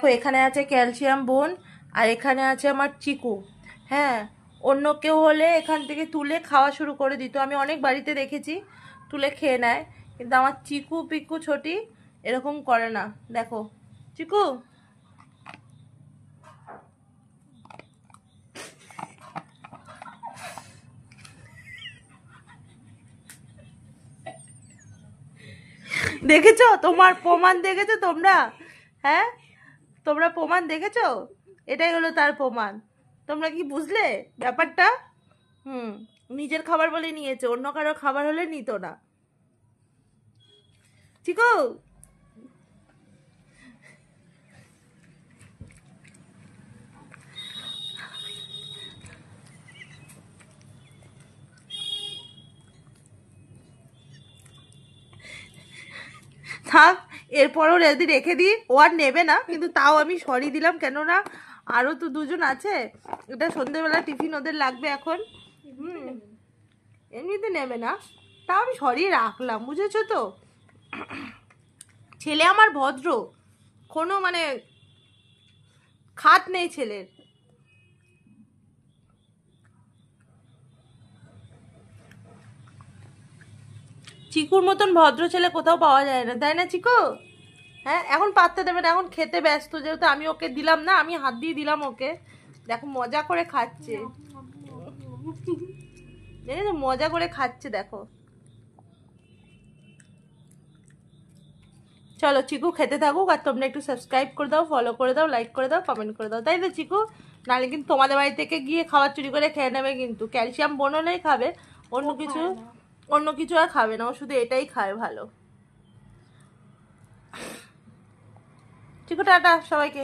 দেখো এখানে আছে ক্যালসিয়াম বোন, আর এখানে আছে আমার চিকু। হ্যাঁ, অন্য কেউ হলে এখান থেকে তুলে খাওয়া শুরু করে দিত, আমি অনেক বাড়িতে দেখেছি তুলে খেয়ে নেয়, কিন্তু আমার চিকু পিকু ছোটি এরকম করে না। দেখো চিকু, দেখেছো? তোমার প্রমাণ দেখেছো তোমরা? হ্যাঁ, তোমরা প্রমাণ দেখেছো? এটাই হলো তার প্রমাণ। তোমরা কি বুঝলে ব্যাপারটা? হুম, নিজের খাবার বলে নিয়েছে, অন্য কারো খাবার হলে নিত না। চিকু, থাক, এরপরও যদি রেখে দিই, ও আর নেবে না, কিন্তু তাও আমি সরি দিলাম, কেননা আরও তো দুজন আছে, এটা সন্ধ্যেবেলা টিফিন ওদের লাগবে এখন। হুম, এমনিতে নেবে না, তাও আমি সরিয়ে রাখলাম, বুঝেছো তো? ছেলে আমার ভদ্র, কোনো মানে খাট নেই ছেলের। চিকুর মতন ভদ্র ছেলে কোথাও পাওয়া যায় না, তাই না চিকু? হ্যাঁ, এখন পাত্তা দেবে না, এখন খেতে ব্যস্ত, যেহেতু আমি ওকে দিলাম না, আমি হাত দিয়ে দিলাম ওকে। দেখো মজা করে খাচ্ছে, দেখেছো মজা করে খাচ্ছে, দেখো। চলো চিকু খেতে থাকুক, আর তোমরা একটু সাবস্ক্রাইব করে দাও, ফলো করে দাও, লাইক করে দাও, কমেন্ট করে দাও, তাই তো চিকু? নাহলে কিন্তু তোমাদের বাড়ি থেকে গিয়ে খাবার চুরি করে খেয়ে নেবে, কিন্তু ক্যালসিয়াম বনলেই খাবে, অন্য কিছু অন্য কিছু আর খাবে না, ও শুধু এটাই খায় ভালো। চিকু টাটা সবাইকে।